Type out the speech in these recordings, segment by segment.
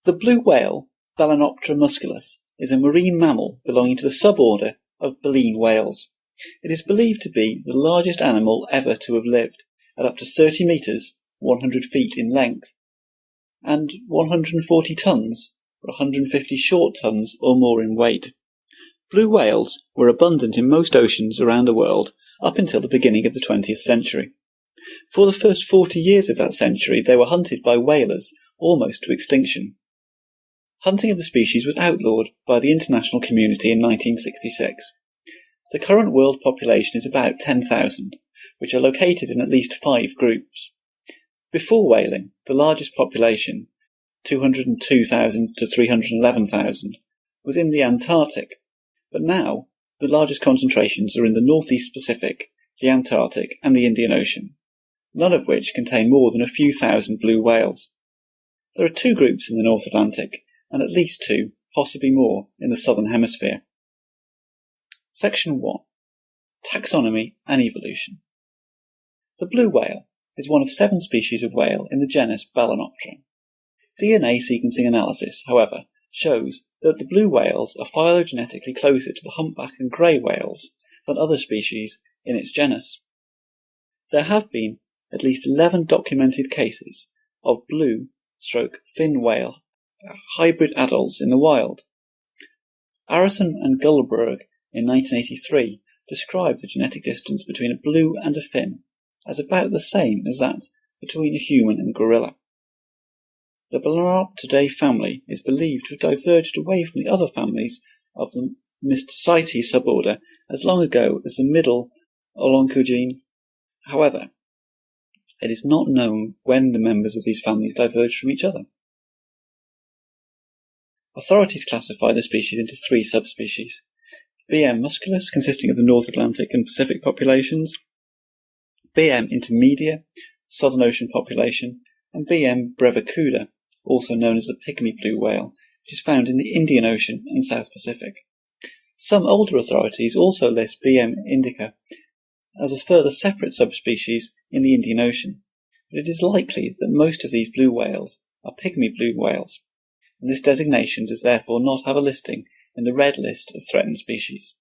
The blue whale, Balanoptera musculus, is a marine mammal belonging to the suborder of baleen whales. It is believed to be the largest animal ever to have lived, at up to 30 metres, 100 feet in length, and 140 tons, or 150 short tons or more in weight. Blue whales were abundant in most oceans around the world up until the beginning of the 20th century. For the first 40 years of that century, they were hunted by whalers almost to extinction. Hunting of the species was outlawed by the international community in 1966. The current world population is about 10,000, which are located in at least 5 groups. Before whaling, the largest population, 202,000 to 311,000, was in the Antarctic, but now the largest concentrations are in the Northeast Pacific, the Antarctic and the Indian Ocean, none of which contain more than a few thousand blue whales. There are 2 groups in the North Atlantic, and at least 2, possibly more, in the Southern Hemisphere. Section 1. Taxonomy and Evolution. The blue whale is one of 7 species of whale in the genus Balanoptera. DNA sequencing analysis, however, shows that the blue whales are phylogenetically closer to the humpback and grey whales than other species in its genus. There have been at least 11 documented cases of blue/fin whale hybrid adults in the wild. Arison and Gullberg in 1983 described the genetic distance between a blue and a fin as about the same as that between a human and gorilla. The Balanopteridae family is believed to have diverged away from the other families of the Mysticytes suborder as long ago as the Middle Oligocene. However, it is not known when the members of these families diverged from each other. Authorities classify the species into 3 subspecies: BM musculus, consisting of the North Atlantic and Pacific populations, BM intermedia, Southern Ocean population, and BM brevicuda, also known as the pygmy blue whale, which is found in the Indian Ocean and South Pacific. Some older authorities also list BM indica as a further separate subspecies in the Indian Ocean, but it is likely that most of these blue whales are pygmy blue whales, and this designation does therefore not have a listing in the red list of threatened species.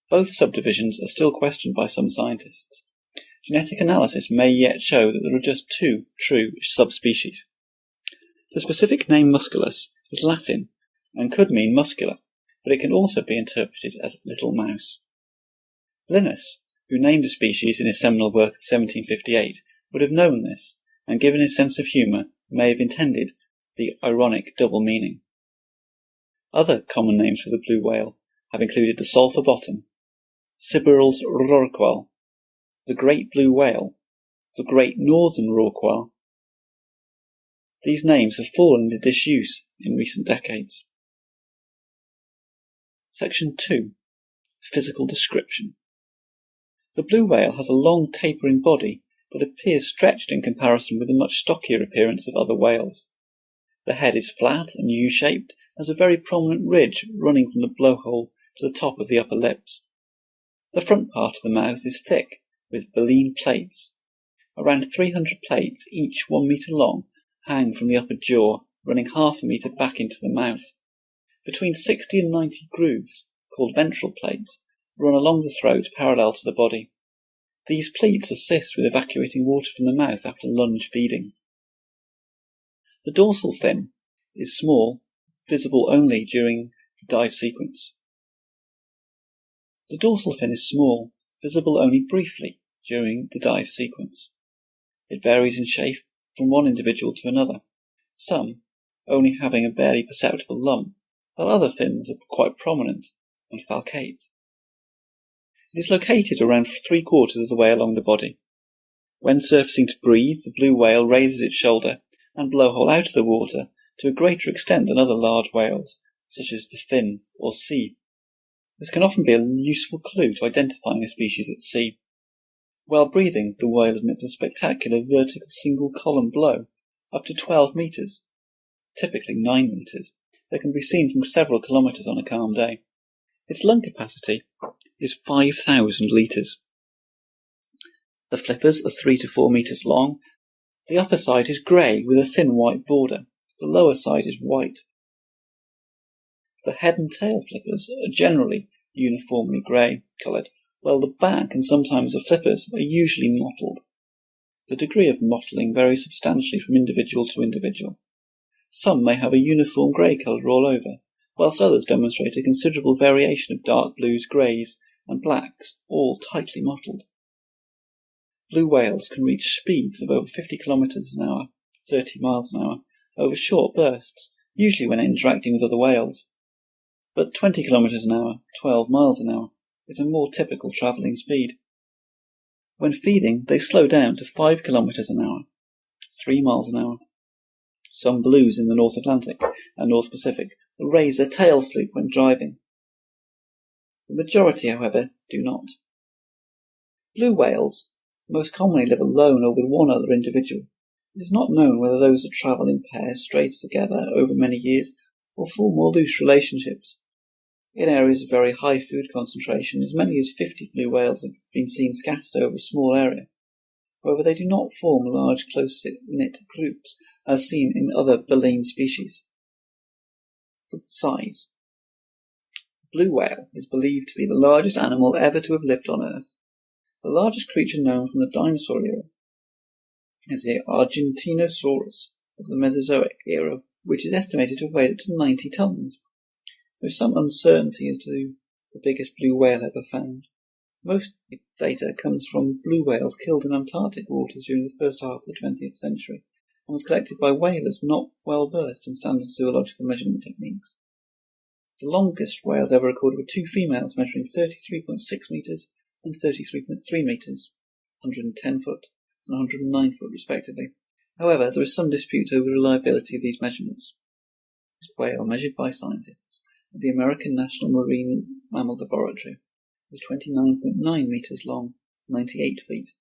Both subdivisions are still questioned by some scientists. Genetic analysis may yet show that there are just 2 true subspecies. The specific name musculus is Latin and could mean muscular, but it can also be interpreted as little mouse. Linnaeus, who named a species in his seminal work of 1758, would have known this, and given his sense of humour, may have intended the ironic double meaning. Other common names for the blue whale have included the sulphur bottom, Sibyll's rorqual, the great blue whale, the great northern rorqual. These names have fallen into disuse in recent decades. Section 2. Physical description. The blue whale has a long tapering body that appears stretched in comparison with the much stockier appearance of other whales. The head is flat and U-shaped, and has a very prominent ridge running from the blowhole to the top of the upper lips. The front part of the mouth is thick, with baleen plates. Around 300 plates, each 1 metre long, hang from the upper jaw, running half a metre back into the mouth. Between 60 and 90 grooves, called ventral plates, run along the throat parallel to the body. These pleats assist with evacuating water from the mouth after lunge feeding. The dorsal fin is small, visible only during the dive sequence. The dorsal fin is small, visible only briefly during the dive sequence. It varies in shape from one individual to another, some only having a barely perceptible lump, while other fins are quite prominent and falcate. It is located around 3/4 of the way along the body. When surfacing to breathe, the blue whale raises its shoulder and blowhole out of the water to a greater extent than other large whales, such as the fin or sea. This can often be a useful clue to identifying a species at sea. While breathing, the whale emits a spectacular vertical single-column blow, up to 12 metres, typically 9 metres, that can be seen from several kilometres on a calm day. Its lung capacity is 5,000 litres. The flippers are 3 to 4 metres long. The upper side is grey with a thin white border, The lower side is white. The head and tail flippers are generally uniformly grey coloured, while the back and sometimes the flippers are usually mottled. The degree of mottling varies substantially from individual to individual. Some may have a uniform grey colour all over, whilst others demonstrate a considerable variation of dark blues, greys, and blacks, all tightly mottled. Blue whales can reach speeds of over 50 kilometres an hour, 30 miles an hour, over short bursts, usually when interacting with other whales. But 20 kilometres an hour, 12 miles an hour, is a more typical travelling speed. When feeding, they slow down to 5 kilometres an hour, 3 miles an hour. Some blues in the North Atlantic and North Pacific will raise their tail fluke when driving. The majority, however, do not. Blue whales most commonly live alone or with one other individual. It is not known whether those that travel in pairs stray together over many years or form more loose relationships. In areas of very high food concentration, as many as 50 blue whales have been seen scattered over a small area. However, they do not form large, close-knit groups, as seen in other baleen species. Size. The blue whale is believed to be the largest animal ever to have lived on Earth. The largest creature known from the dinosaur era is the Argentinosaurus of the Mesozoic era, which is estimated to have weighed up to 90 tons. There is some uncertainty as to the biggest blue whale ever found. Most data comes from blue whales killed in Antarctic waters during the first half of the 20th century and was collected by whalers not well versed in standard zoological measurement techniques. The longest whales ever recorded were two females measuring 33.6 metres and 33.3 metres, 110 foot and 109 foot respectively. However, there is some dispute over the reliability of these measurements. This whale, measured by scientists at the American National Marine Mammal Laboratory, was 29.9 metres long, 98 feet,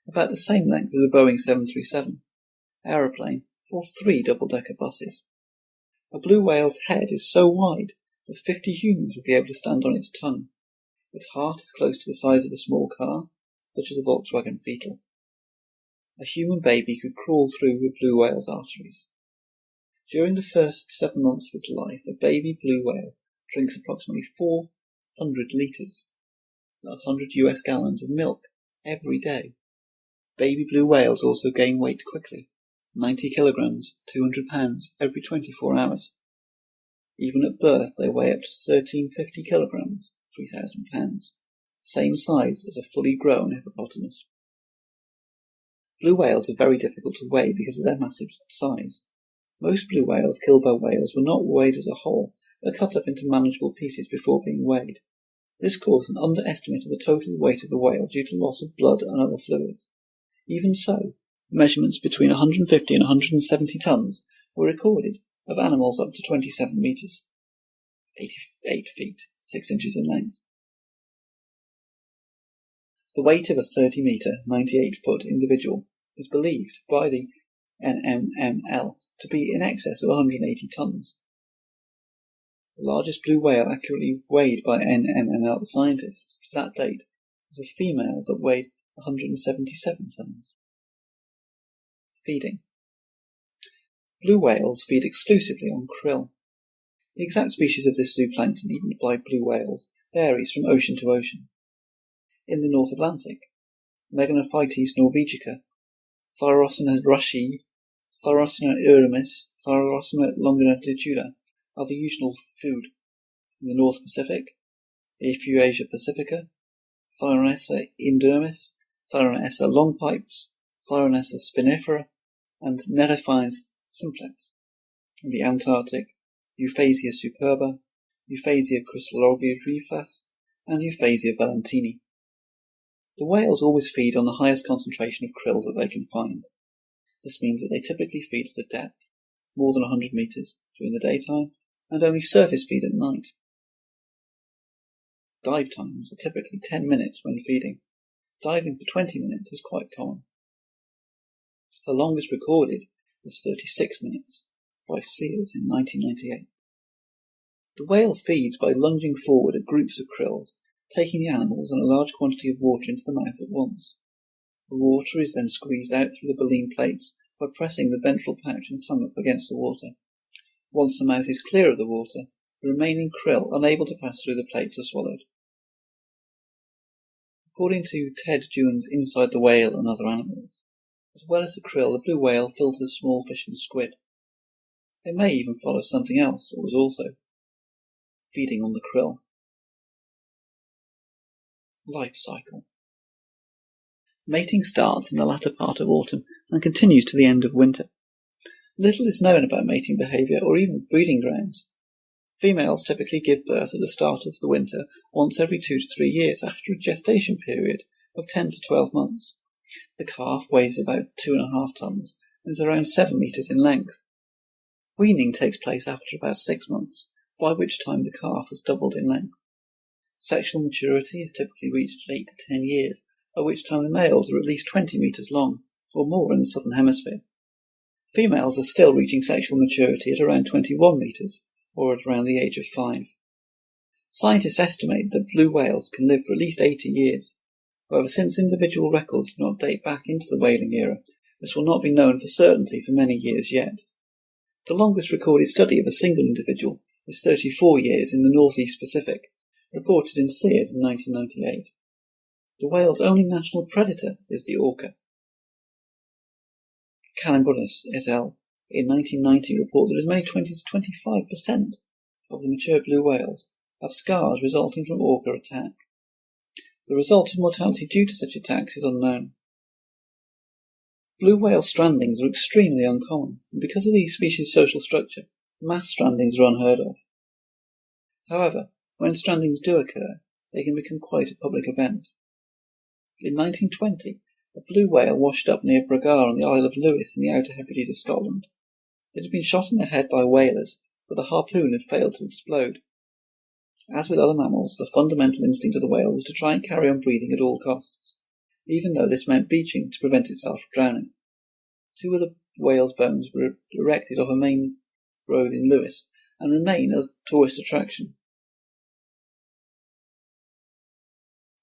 about the same length as a Boeing 737 aeroplane for 3 double-decker buses. A blue whale's head is so wide that 50 humans would be able to stand on its tongue. Its heart is close to the size of a small car, such as a Volkswagen Beetle. A human baby could crawl through a blue whale's arteries. During the first 7 months of its life, a baby blue whale drinks approximately 400 litres, 100 US gallons of milk every day. Baby blue whales also gain weight quickly, 90 kilograms, 200 pounds every 24 hours. Even at birth, they weigh up to 1350 kilograms, 3,000 pounds, same size as a fully grown hippopotamus. Blue whales are very difficult to weigh because of their massive size. Most blue whales killed by whales were not weighed as a whole, but cut up into manageable pieces before being weighed. This caused an underestimate of the total weight of the whale due to loss of blood and other fluids. Even so, measurements between 150 and 170 tons were recorded of animals up to 27 metres, 88 feet, 6 inches in length. The weight of a 30-metre, 98-foot individual is believed by the NMML to be in excess of 180 tons. The largest blue whale accurately weighed by NMML scientists to that date was a female that weighed 177 tons. Feeding. Blue whales feed exclusively on krill. The exact species of this zooplankton eaten by blue whales varies from ocean to ocean. In the North Atlantic, Meganophytes norvegica, Thyrocina rushii, Thyrocina uramis, Thyrocina longitudinata are the usual food. In the North Pacific, Euphausia pacifica, Thyronessa indermis, Thyronessa longpipes, Thyronessa spinifera, and Nerephines simplex. In the Antarctic, Euphausia superba, Euphausia crystallogrifas, and Euphausia valentini. The whales always feed on the highest concentration of krill that they can find. This means that they typically feed at a depth, more than 100 metres, during the daytime, and only surface feed at night. Dive times are typically 10 minutes when feeding. Diving for 20 minutes is quite common. The longest recorded was 36 minutes by seals in 1998. The whale feeds by lunging forward at groups of krills, taking the animals and a large quantity of water into the mouth at once. The water is then squeezed out through the baleen plates by pressing the ventral pouch and tongue up against the water. Once the mouth is clear of the water, the remaining krill, unable to pass through the plates, are swallowed. According to Ted Duan's Inside the Whale and Other Animals, as well as the krill, the blue whale filters small fish and squid. They may even follow something else that was also feeding on the krill. Life cycle. Mating starts in the latter part of autumn and continues to the end of winter. Little is known about mating behaviour or even breeding grounds. Females typically give birth at the start of the winter once every 2 to 3 years after a gestation period of 10 to 12 months. The calf weighs about 2.5 tons and is around 7 metres in length. Weaning takes place after about 6 months, by which time the calf has doubled in length. Sexual maturity is typically reached at 8 to 10 years, at which time the males are at least 20 metres long, or more in the southern hemisphere. Females are still reaching sexual maturity at around 21 metres, or at around the age of 5. Scientists estimate that blue whales can live for at least 80 years. However, since individual records do not date back into the whaling era, this will not be known for certainty for many years yet. The longest recorded study of a single individual is 34 years in the Northeast Pacific, reported in Sears in 1998. The whale's only national predator is the orca. Calambrinus et al. In 1990 report that as many 20 to 25% of the mature blue whales have scars resulting from orca attack. The result of mortality due to such attacks is unknown. Blue whale strandings are extremely uncommon, and because of these species' social structure, mass strandings are unheard of. However, when strandings do occur, they can become quite a public event. In 1920, a blue whale washed up near Bragar on the Isle of Lewis in the Outer Hebrides of Scotland. It had been shot in the head by whalers, but the harpoon had failed to explode. As with other mammals, the fundamental instinct of the whale was to try and carry on breathing at all costs, even though this meant beaching to prevent itself from drowning. 2 of the whale's bones were erected off a main road in Lewis and remain a tourist attraction.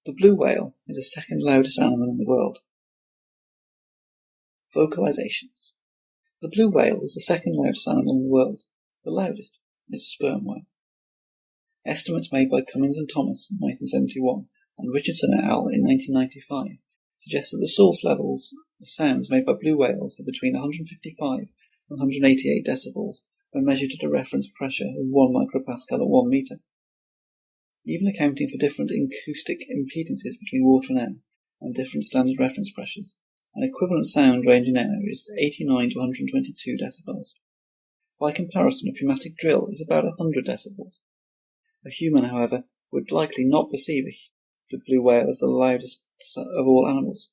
The blue whale is the second loudest animal in the world. Vocalizations. The blue whale is the second loudest animal in the world. The loudest is a sperm whale. Estimates made by Cummings and Thomas in 1971 and Richardson et al. In 1995 suggest that the source levels of sounds made by blue whales are between 155 and 188 decibels when measured at a reference pressure of 1 micropascal at 1 metre. Even accounting for different acoustic impedances between water and air and different standard reference pressures, an equivalent sound range in air is 89 to 122 decibels. By comparison, a pneumatic drill is about 100 decibels. A human, however, would likely not perceive the blue whale as the loudest of all animals.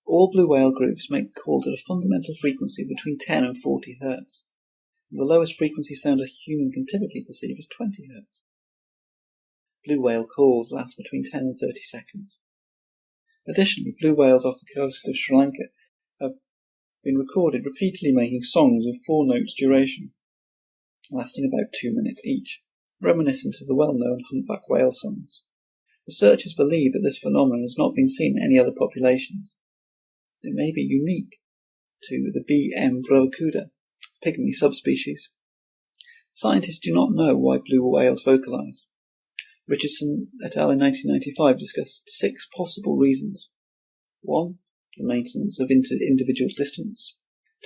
All blue whale groups make calls at a fundamental frequency between 10 and 40 Hz. The lowest frequency sound a human can typically perceive is 20 Hz. Blue whale calls last between 10 and 30 seconds. Additionally, blue whales off the coast of Sri Lanka have been recorded repeatedly making songs of 4 notes duration, lasting about 2 minutes each, reminiscent of the well-known humpback whale songs. Researchers believe that this phenomenon has not been seen in any other populations. It may be unique to the B. m. bravacuda, pygmy subspecies. Scientists do not know why blue whales vocalize. Richardson et al. In 1995 discussed 6 possible reasons. 1. The maintenance of individual distance.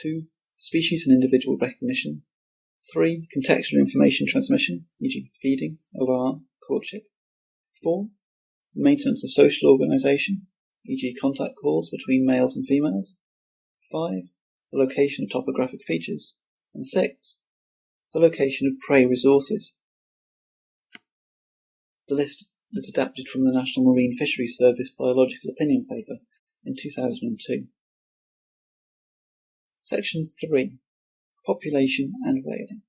2. Species and individual recognition. 3. Contextual information transmission, e.g. feeding, OR, courtship. 4. Maintenance of social organisation, e.g. contact calls between males and females. 5. The location of topographic features. And 6. The location of prey resources. The list is adapted from the National Marine Fisheries Service Biological Opinion paper in 2002. Section 3. Population and whaling.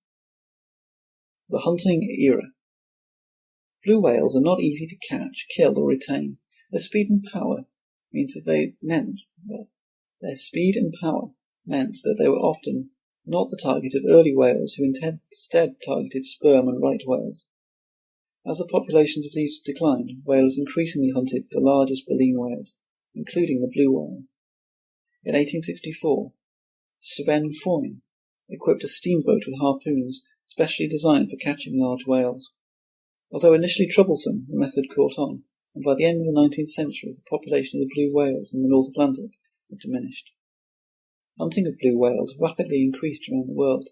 The hunting era. Blue whales are not easy to catch, kill, or retain. Their speed and power meant that they were often not the target of early whalers who instead targeted sperm and right whales. As the populations of these declined, whalers increasingly hunted the largest baleen whales, including the blue whale. In 1864, Sven Foyn equipped a steamboat with harpoons specially designed for catching large whales. Although initially troublesome, the method caught on, and by the end of the 19th century the population of the blue whales in the North Atlantic had diminished. Hunting of blue whales rapidly increased around the world,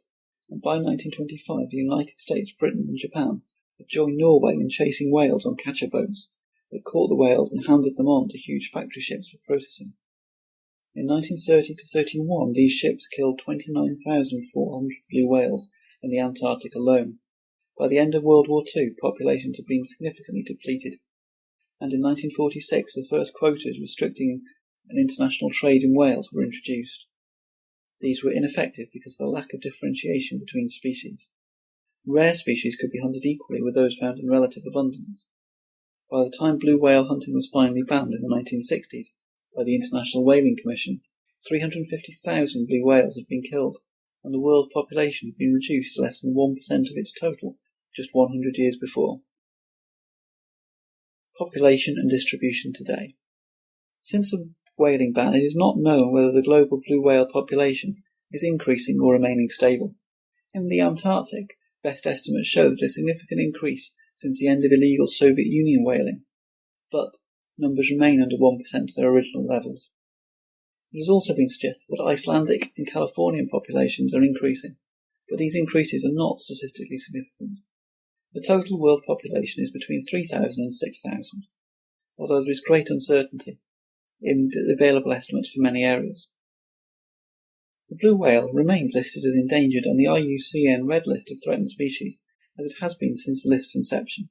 and by 1925 the United States, Britain and Japan had joined Norway in chasing whales on catcher boats that caught the whales and handed them on to huge factory ships for processing. In 1930 to 31 these ships killed 29,400 blue whales in the Antarctic alone. By the end of World War II, populations had been significantly depleted, and in 1946 the first quotas restricting an international trade in whales were introduced. These were ineffective because of the lack of differentiation between species. Rare species could be hunted equally with those found in relative abundance. By the time blue whale hunting was finally banned in the 1960s by the International Whaling Commission, 350,000 blue whales had been killed, and the world population had been reduced to less than 1% of its total just 100 years before. Population and distribution today. Since the whaling ban, it is not known whether the global blue whale population is increasing or remaining stable. In the Antarctic, best estimates show that a significant increase since the end of illegal Soviet Union whaling, but numbers remain under 1% of their original levels. It has also been suggested that Icelandic and Californian populations are increasing, but these increases are not statistically significant. The total world population is between 3,000 and 6,000, although there is great uncertainty in the available estimates for many areas. The blue whale remains listed as endangered on the IUCN Red List of Threatened Species, as it has been since the list's inception.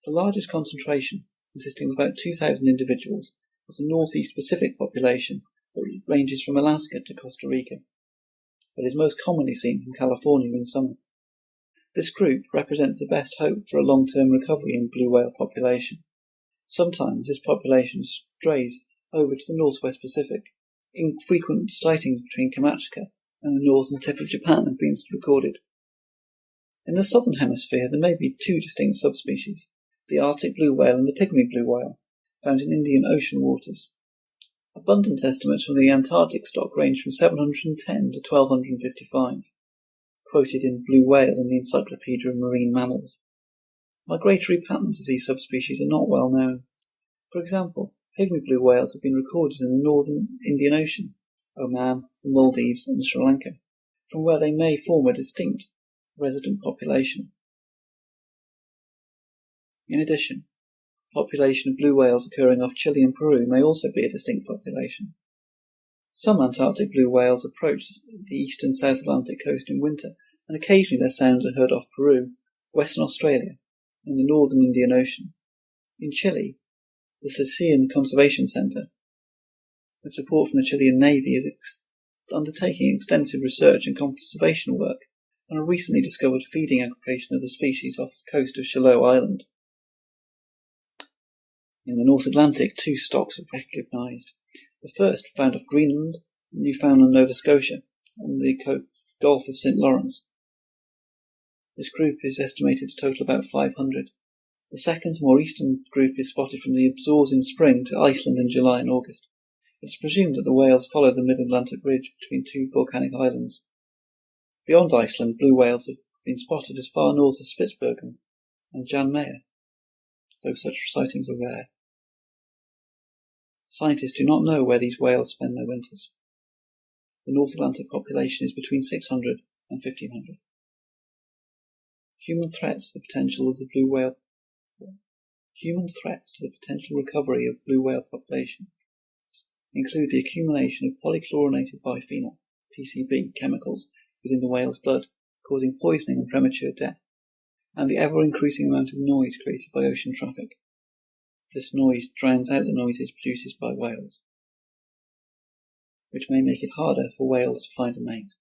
The largest concentration, consisting of about 2,000 individuals, is the northeast Pacific population that ranges from Alaska to Costa Rica, but is most commonly seen from California in summer. This group represents the best hope for a long-term recovery in blue whale population. Sometimes this population strays over to the northwest Pacific. Infrequent sightings between Kamchatka and the northern tip of Japan have been recorded. In the southern hemisphere there may be two distinct subspecies, the Arctic blue whale and the pygmy blue whale, found in Indian Ocean waters. Abundance estimates from the Antarctic stock range from 710 to 1255, quoted in Blue Whale in the Encyclopedia of Marine Mammals. Migratory patterns of these subspecies are not well known. For example, pygmy blue whales have been recorded in the northern Indian Ocean, Oman, the Maldives and Sri Lanka, from where they may form a distinct resident population. In addition, the population of blue whales occurring off Chile and Peru may also be a distinct population. Some Antarctic blue whales approach the east and South Atlantic coast in winter, and occasionally their sounds are heard off Peru, Western Australia, and the northern Indian Ocean. In Chile, the Sicilian Conservation Centre, with support from the Chilean Navy, is undertaking extensive research and conservation work on a recently discovered feeding occupation of the species off the coast of Chiloe Island. In the North Atlantic, two stocks are recognised. The first found off Greenland, Newfoundland, Nova Scotia, and the Gulf of St. Lawrence. This group is estimated to total about 500. The second, more eastern group is spotted from the Azores in spring to Iceland in July and August. It is presumed that the whales follow the mid-Atlantic ridge between two volcanic islands. Beyond Iceland, blue whales have been spotted as far north as Spitsbergen and Jan Mayer, though such sightings are rare. Scientists do not know where these whales spend their winters. The North Atlantic population is between 600 and 1,500. Human threats to the potential recovery of blue whale population include the accumulation of polychlorinated biphenyl, PCB, chemicals within the whale's blood, causing poisoning and premature death, and the ever-increasing amount of noise created by ocean traffic. This noise drowns out the noises produced by whales, which may make it harder for whales to find a mate.